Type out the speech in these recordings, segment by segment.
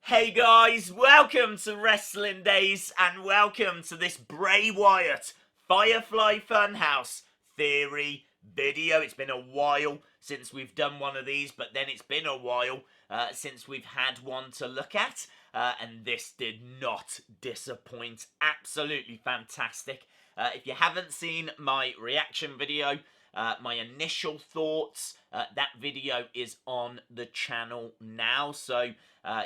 Hey guys, welcome to Wrestling Days and welcome to this Bray Wyatt Firefly Fun House theory video. It's been a while since we've done one of these, but then it's been a while since we've had one to look at, and this did not disappoint. Absolutely fantastic. If you haven't seen my reaction video, my initial thoughts, that video is on the channel now, so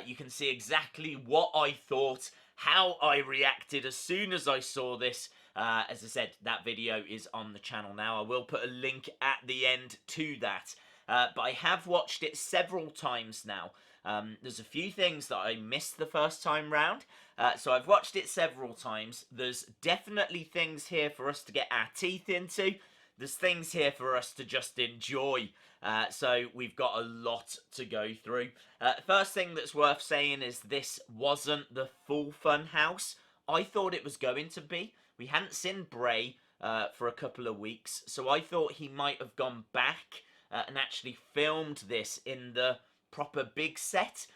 you can see exactly what I thought, how I reacted as soon as I saw this. As I said, that video is on the channel now. I will put a link at the end to that, but I have watched it several times now. There's a few things that I missed the first time round, so I've watched it several times. There's definitely things here for us to get our teeth into. There's things here for us to just enjoy. So we've got a lot to go through. First thing that's worth saying is this wasn't the full Fun House. I thought it was going to be. We hadn't seen Bray for a couple of weeks, so I thought he might have gone back and actually filmed this in the proper big set.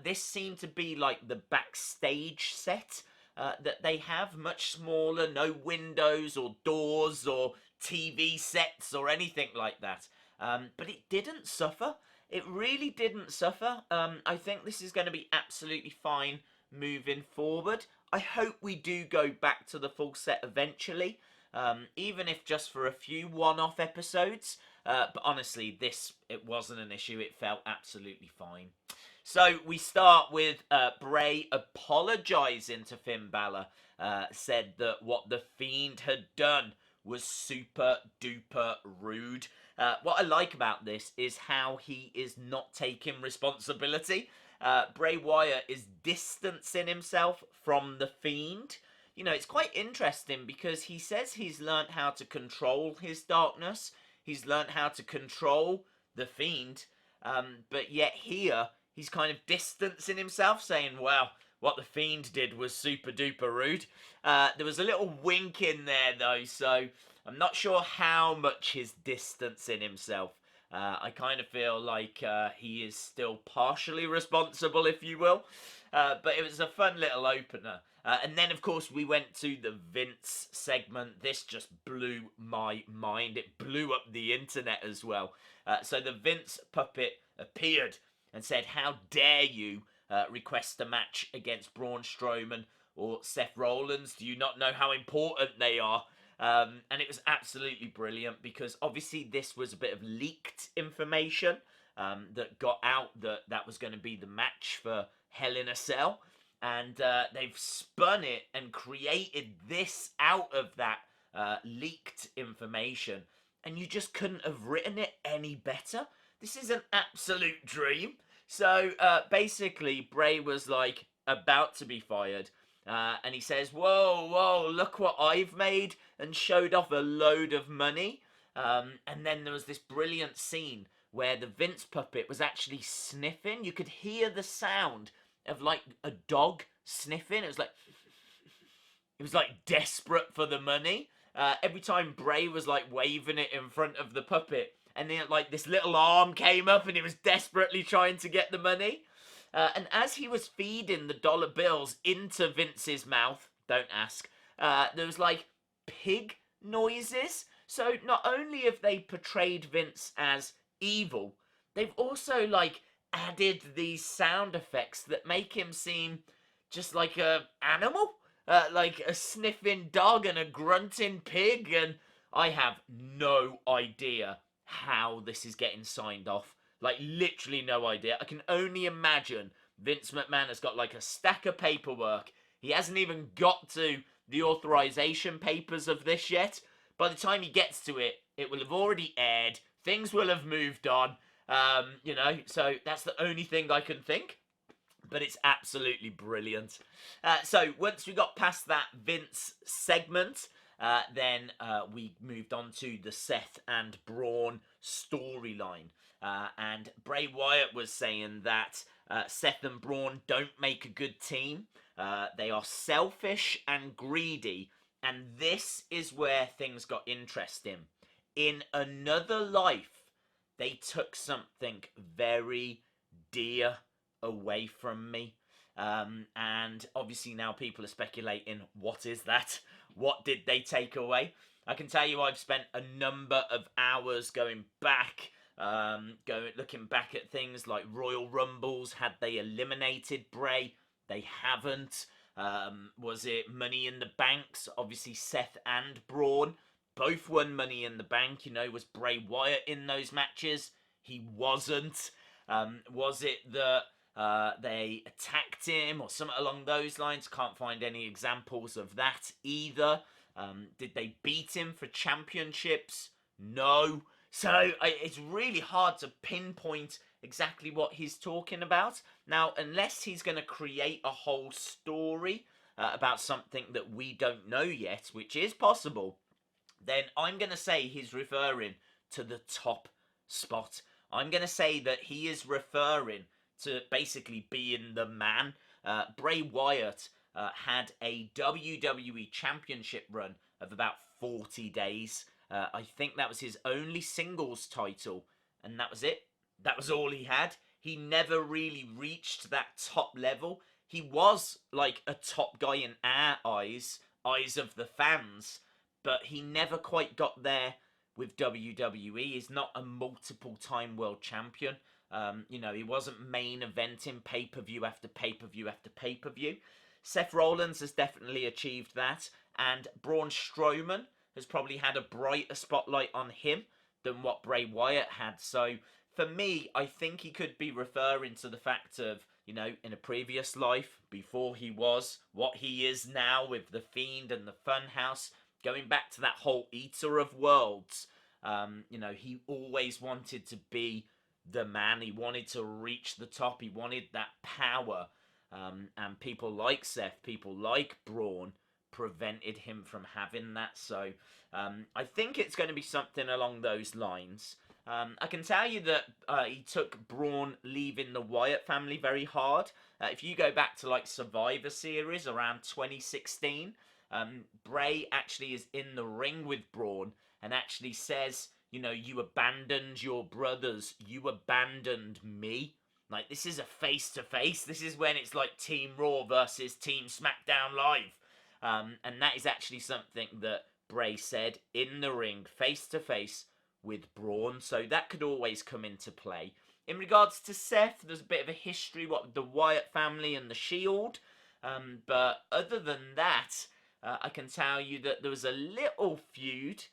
This seemed to be like the backstage set that they have, much smaller, no windows or doors or TV sets or anything like that. But it didn't suffer. It really didn't suffer. I think this is going to be absolutely fine moving forward. I hope we do go back to the full set eventually, even if just for a few one-off episodes. But honestly, it wasn't an issue. It felt absolutely fine. So we start with Bray apologising to Finn Balor, said that what The Fiend had done was super duper rude. What I like about this is how he is not taking responsibility. Bray Wyatt is distancing himself from The Fiend. You know, it's quite interesting because he says he's learnt how to control his darkness. He's learnt how to control The Fiend. But yet here, he's kind of distancing himself, saying, well, what The Fiend did was super duper rude. There was a little wink in there, though, so I'm not sure how much he's distancing himself. I kind of feel like he is still partially responsible, if you will. But it was a fun little opener. And then, of course, we went to the Vince segment. This just blew my mind. It blew up the internet as well. So the Vince puppet appeared and said, how dare you request a match against Braun Strowman or Seth Rollins? Do you not know how important they are? And it was absolutely brilliant because obviously this was a bit of leaked information that got out that was going to be the match for Hell in a Cell. And they've spun it and created this out of that leaked information. And you just couldn't have written it any better. This is an absolute dream. So basically, Bray was like about to be fired. And he says, whoa, look what I've made, and showed off a load of money. And then there was this brilliant scene where the Vince puppet was actually sniffing. You could hear the sound of like a dog sniffing. It was like desperate for the money. Every time Bray was like waving it in front of the puppet, and then like this little arm came up and it was desperately trying to get the money. And as he was feeding the dollar bills into Vince's mouth, don't ask, there was like pig noises. So not only have they portrayed Vince as evil, they've also like added these sound effects that make him seem just like a animal, like a sniffing dog and a grunting pig. And I have no idea how this is getting signed off. Like, literally no idea. I can only imagine Vince McMahon has got like a stack of paperwork. He hasn't even got to the authorization papers of this yet. By the time he gets to it, it will have already aired. Things will have moved on. You know, so that's the only thing I can think. But it's absolutely brilliant. So once we got past that Vince segment, then we moved on to the Seth and Braun storyline. And Bray Wyatt was saying that Seth and Braun don't make a good team. They are selfish and greedy. And this is where things got interesting. In another life, they took something very dear away from me. And obviously now people are speculating, what is that? What did they take away? I can tell you I've spent a number of hours going back, looking back at things like Royal Rumbles. Had they eliminated Bray? They haven't. Was it Money in the Banks? Obviously Seth and Braun both won Money in the Bank. You know, was Bray Wyatt in those matches? He wasn't. Was it that they attacked him or something along those lines? Can't find any examples of that either. Did they beat him for championships? No. So it's really hard to pinpoint exactly what he's talking about. Now, unless he's going to create a whole story about something that we don't know yet, which is possible, then I'm going to say he's referring to the top spot. I'm going to say that he is referring to basically being the man. Bray Wyatt had a WWE Championship run of about 40 days. I think that was his only singles title, and that was it. That was all he had. He never really reached that top level. He was like a top guy in our eyes of the fans, but he never quite got there with WWE. He's not a multiple-time world champion. You know, he wasn't main eventing pay-per-view after pay-per-view after pay-per-view. Seth Rollins has definitely achieved that, and Braun Strowman has probably had a brighter spotlight on him than what Bray Wyatt had. So, for me, I think he could be referring to the fact of, you know, in a previous life, before he was what he is now with The Fiend and the Fun House, going back to that whole Eater of Worlds, you know, he always wanted to be the man. He wanted to reach the top. He wanted that power. And people like Seth, people like Braun, prevented him from having that. So I think it's going to be something along those lines. I can tell you that he took Braun leaving the Wyatt family very hard. If you go back to like Survivor Series around 2016, Bray actually is in the ring with Braun and actually says, you know, you abandoned your brothers, you abandoned me. Like, this is a face-to-face. This is when it's like Team Raw versus Team SmackDown Live. And that is actually something that Bray said in the ring, face-to-face with Braun. So that could always come into play. In regards to Seth, there's a bit of a history, what the Wyatt family and the Shield. But other than that, I can tell you that there was a little feud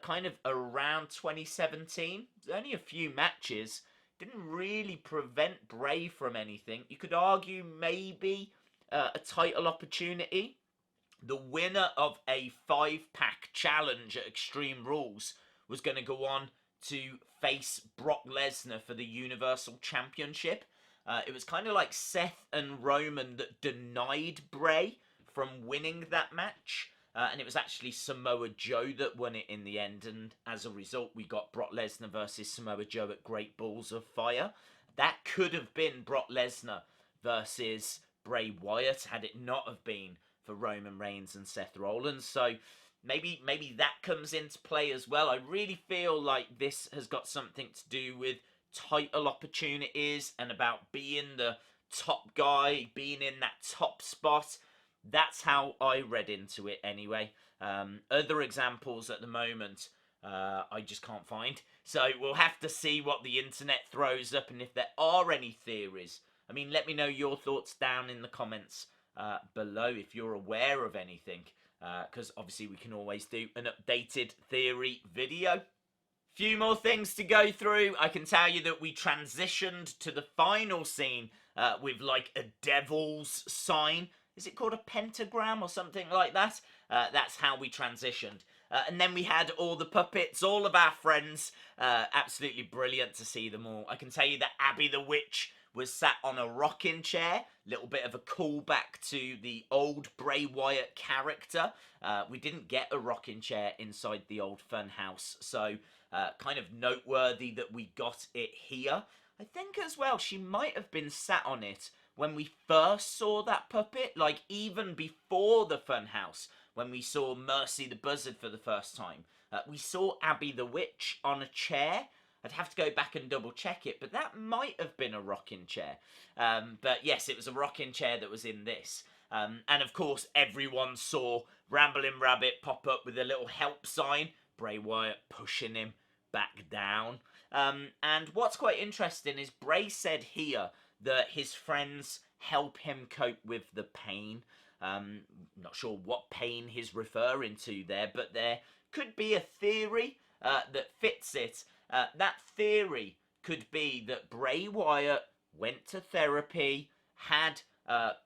kind of around 2017. Only a few matches. Didn't really prevent Bray from anything. You could argue maybe a title opportunity. The winner of a 5-pack challenge at Extreme Rules was going to go on to face Brock Lesnar for the Universal Championship. It was kind of like Seth and Roman that denied Bray from winning that match. And it was actually Samoa Joe that won it in the end. And as a result, we got Brock Lesnar versus Samoa Joe at Great Balls of Fire. That could have been Brock Lesnar versus Bray Wyatt had it not have been for Roman Reigns and Seth Rollins. So maybe that comes into play as well. I really feel like this has got something to do with title opportunities and about being the top guy, being in that top spot. That's how I read into it anyway. Other examples at the moment, I just can't find. So we'll have to see what the internet throws up and if there are any theories. I mean, let me know your thoughts down in the comments below if you're aware of anything. Because obviously we can always do an updated theory video. Few more things to go through. I can tell you that we transitioned to the final scene with like a devil's sign. Is it called a pentagram or something like that? That's how we transitioned. And then we had all the puppets, all of our friends. Absolutely brilliant to see them all. I can tell you that Abby the Witch was sat on a rocking chair. Little bit of a callback to the old Bray Wyatt character. We didn't get a rocking chair inside the old Fun House. So kind of noteworthy that we got it here. I think as well she might have been sat on it when we first saw that puppet, like even before the Fun House, when we saw Mercy the Buzzard for the first time. We saw Abby the Witch on a chair. I'd have to go back and double check it, but that might have been a rocking chair. But yes, it was a rocking chair that was in this. And of course, everyone saw Ramblin' Rabbit pop up with a little help sign, Bray Wyatt pushing him back down. And what's quite interesting is Bray said here that his friends help him cope with the pain. Not sure what pain he's referring to there, but there could be a theory that fits it. That theory could be that Bray Wyatt went to therapy, had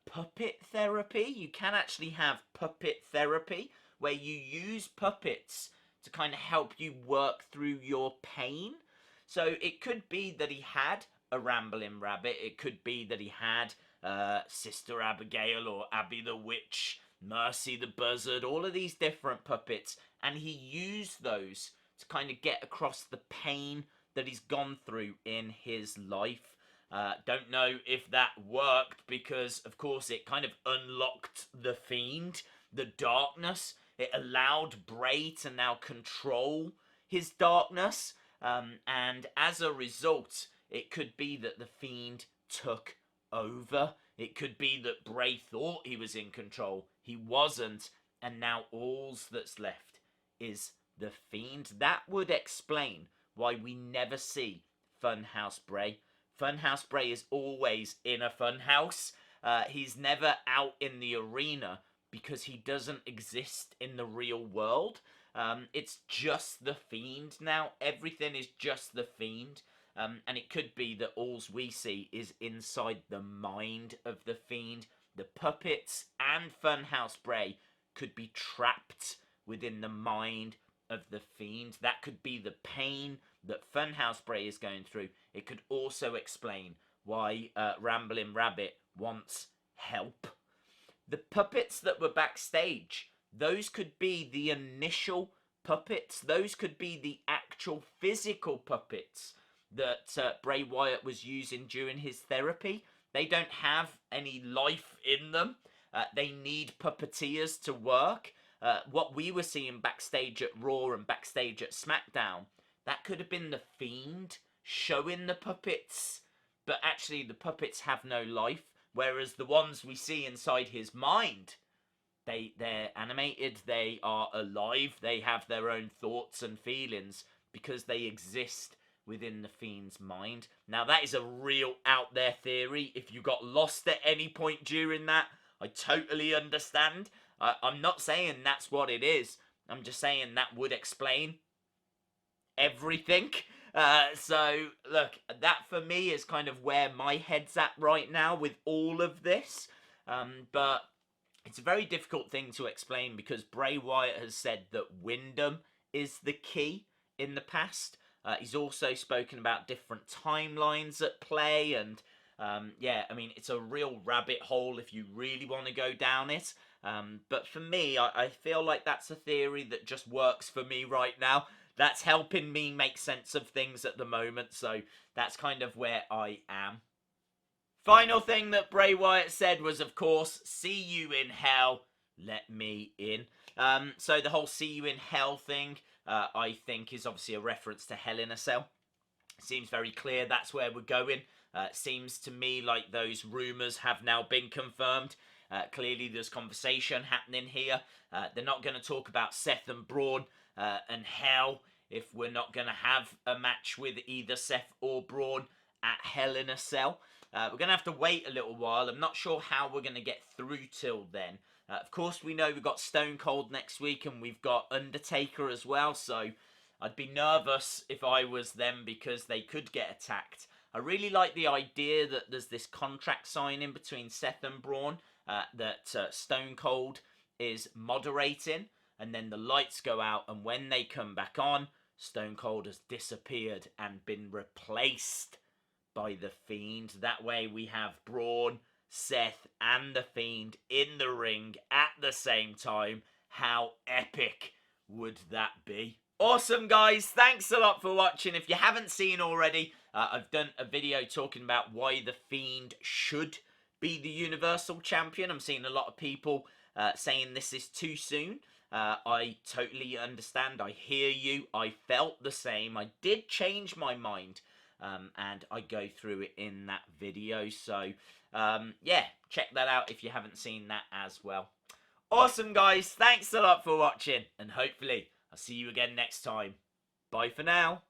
puppet therapy. You can actually have puppet therapy where you use puppets to kind of help you work through your pain. So it could be that he had a Ramblin' Rabbit. It could be that he had Sister Abigail or Abby the Witch, Mercy the Buzzard, all of these different puppets, and he used those to kind of get across the pain that he's gone through in his life. Don't know if that worked because, of course, it kind of unlocked the Fiend, the darkness. It allowed Bray to now control his darkness. And as a result, it could be that the Fiend took over. It could be that Bray thought he was in control. He wasn't. And now all that's left is the Fiend. That would explain why we never see Funhouse Bray. Funhouse Bray is always in a funhouse. He's never out in the arena because he doesn't exist in the real world. It's just the Fiend now. Everything is just the Fiend. And it could be that all we see is inside the mind of the Fiend. The puppets and Funhouse Bray could be trapped within the mind of the Fiend. That could be the pain that Funhouse Bray is going through. It could also explain why Ramblin' Rabbit wants help. The puppets that were backstage, those could be the initial puppets. Those could be the actual physical puppets that Bray Wyatt was using during his therapy. They don't have any life in them. They need puppeteers to work. What we were seeing backstage at Raw and backstage at SmackDown, that could have been the Fiend showing the puppets, but actually the puppets have no life, whereas the ones we see inside his mind, they're animated, they are alive, they have their own thoughts and feelings because they exist within the Fiend's mind. Now that is a real out there theory. If you got lost at any point during that, I totally understand. I'm not saying that's what it is. I'm just saying that would explain everything. So look, that for me is kind of where my head's at right now with all of this. But it's a very difficult thing to explain because Bray Wyatt has said that Wyndham is the key in the past. He's also spoken about different timelines at play, and yeah, I mean, it's a real rabbit hole if you really want to go down it. But for me, I feel like that's a theory that just works for me right now. That's helping me make sense of things at the moment, so that's kind of where I am. Final thing that Bray Wyatt said was, of course, see you in hell, let me in. So the whole see you in hell thing, I think is obviously a reference to Hell in a Cell. Seems very clear that's where we're going. Seems to me like those rumours have now been confirmed. Clearly there's conversation happening here. They're not going to talk about Seth and Braun and Hell if we're not going to have a match with either Seth or Braun at Hell in a Cell. We're going to have to wait a little while. I'm not sure how we're going to get through till then. Of course, we know we've got Stone Cold next week and we've got Undertaker as well, so I'd be nervous if I was them because they could get attacked. I really like the idea that there's this contract signing between Seth and Braun, that Stone Cold is moderating, and then the lights go out, and when they come back on, Stone Cold has disappeared and been replaced by the Fiend. That way we have Braun, Seth, and the Fiend in the ring at the same time. How epic would that be? Awesome, guys. Thanks a lot for watching. If you haven't seen already, I've done a video talking about why the Fiend should be the Universal Champion. I'm seeing a lot of people saying this is too soon. I totally understand. I hear you. I felt the same. I did change my mind. And I go through it in that video. So, yeah, check that out if you haven't seen that as well. Awesome, guys. Thanks a lot for watching. And hopefully, I'll see you again next time. Bye for now.